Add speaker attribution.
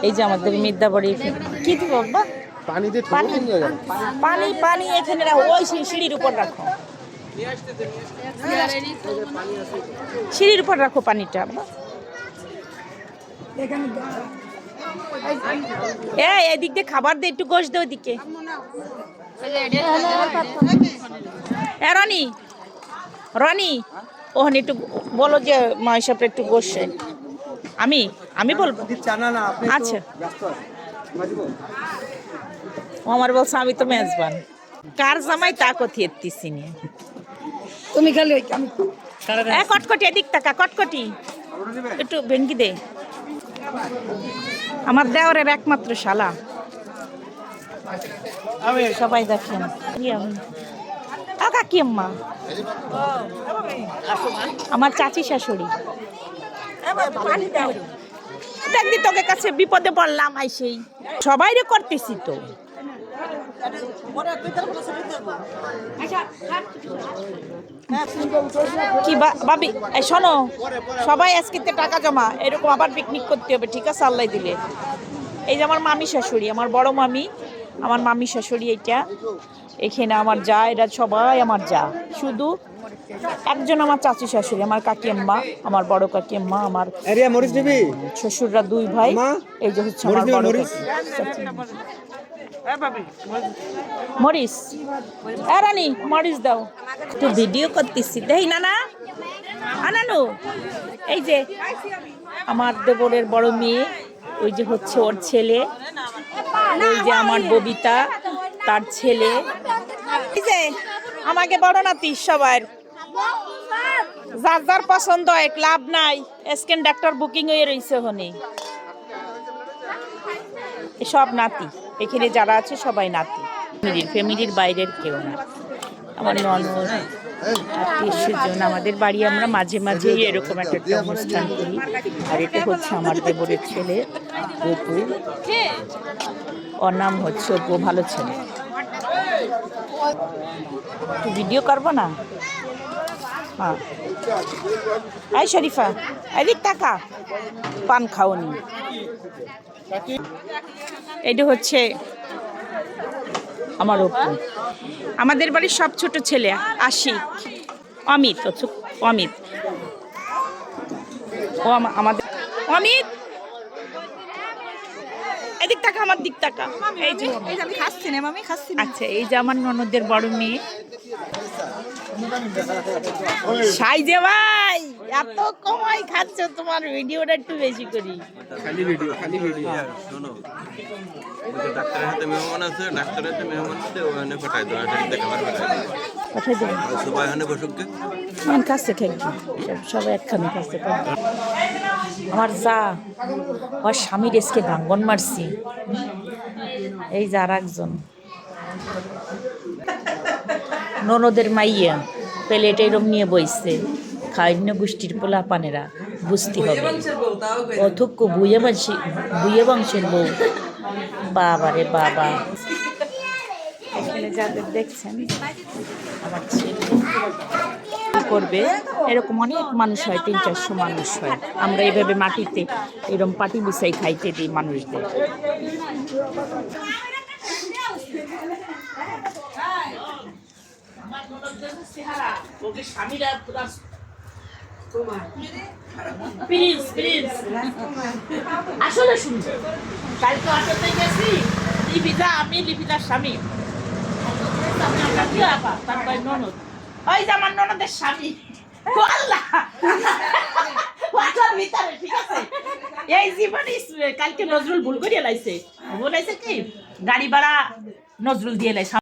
Speaker 1: এই যে আমাদের মিদ্যাবাড়ি কি দিব বাবা
Speaker 2: পানি দিয়ে কোন জায়গায়
Speaker 1: পানি পানি এখানে রাখো ওই সিঁড়ির উপর রাখো সিঁড়ির উপর রাখো পানিটা এদিক দিয়ে খাবার দে একটু গোশ দে ওদিকে রনি রনি ওখানে একটু বলো যে মাইশাপটা একটু গোশ আমি আমি বলবো আচ্ছা ও আমার বলছে আমি তো মেজবান কার জামাই তা কোথায় এত্তিছি নিয়ে
Speaker 3: তুমি খালি
Speaker 1: কটকটি এদিক টাকা কটকটি একটু ভেঙ্গি দে আমার দেওরের একমাত্র শালা সবাই দেখেন কাকি আম্মা আমার চাচি শাশুড়ি দেখবি তোকে কাছে বিপদে পড়লাম আইসেই সবাই রে করতেছি তো কি ভাবি শোনো সবাই আজকে টাকা জমা এরকম আবার পিকনিক করতে হবে ঠিক আছে আল্লাহ দিলে এই যে আমার মামি শাশুড়ি আমার বড় মামি আমার মামি শাশুড়ি এইটা এখানে আমার যা এরা সবাই আমার যা শুধু একজন আমার চাচি শাশুড়ি আমার কাকি আম্মা আমার বড় কাকি আম্মা আমার শ্বশুররা দুই ভাই এই যে হচ্ছে আমার বড় মরিস রানী মরিস দাও একটু ভিডিও করতেছি দেই না না আনানু এই যে আমার দেবরের বড় মেয়ে ওই যে হচ্ছে ওর ছেলে ওই যে আমার ববিতা তার ছেলে এই যে আমাকে বড় নাতি সবার যার যার পছন্দ হয় ক্লাব নাই স্ক্যান ডাক্তার বুকিং হয়ে রয়েছে হনে সব নাতি এখানে যারা আছে সবাই নাতি ফ্যামিলির বাইরের কেউ না আমার ননদ আত্মীয় স্বজন আমাদের বাড়ি আমরা মাঝে মাঝেই এরকম একটা অনুষ্ঠান করি আর এটা হচ্ছে আমার দেবরের ছেলে অপু ওর নাম হচ্ছে অপু ভালো ছেলে তুই ভিডিও করবো না হ্যাঁ এই শরীফা এদিক টাকা পান খাওনি এটা হচ্ছে আমার অপু আমাদের বাড়ির সব ছোট ছেলে আশিক অমিত অমিত ও আমাদের অমিত এদিক টাকা আমার দিক টাকা এই যে আমি খাচ্ছি না আমি খাচ্ছি আচ্ছা এই যে আমার ননদের বড় মেয়ে সাইজে ভাই এত কমাই খাচ্ছ তোমার ভিডিওটা একটু বেশি করি
Speaker 2: খালি ভিডিও শোনো ডাক্তারের হাতে মেহমান আছে ডাক্তারের হাতে মেহমান আছে ওখানে পাঠাই দাও এটা দেখে পারবে
Speaker 1: পাঠাই দেব
Speaker 2: সবাই এখানে বসুক
Speaker 1: মান কাছে থাকি সবাই একখানে কাছে আমার যা ওর স্বামীর এসকে ভাঙ্গন মারছি এই যে আর একজন ননদের মাইয়া প্লেট এরম নিয়ে বইছে খাইন্য গোষ্ঠীর পোলা পানেরা বুঝতে হবে অথক্য বুয়ে বংশের বউ বাবা রে বাবা এখানে যাদের দেখছেন আমার ছেলে করবে এরকম অনেক মানুষ হয় 300-400 মানুষ হয় আমরা এইভাবে মাটিতে এরকম পাটি বিছাই খাইতে দিই মানুষদের আসলে শুনছি কালকে অটোতে গেছি লিপিদা আমি লিপিদার স্বামী তারপরে ননদ ওই যে আমার ননদের স্বামী ঠিক আছে এই জীবনে কালকে নজরুল ভুল করিয়া লাইছে বলেছে কি গাড়ি ভাড়া নজরুল দিয়ে লাই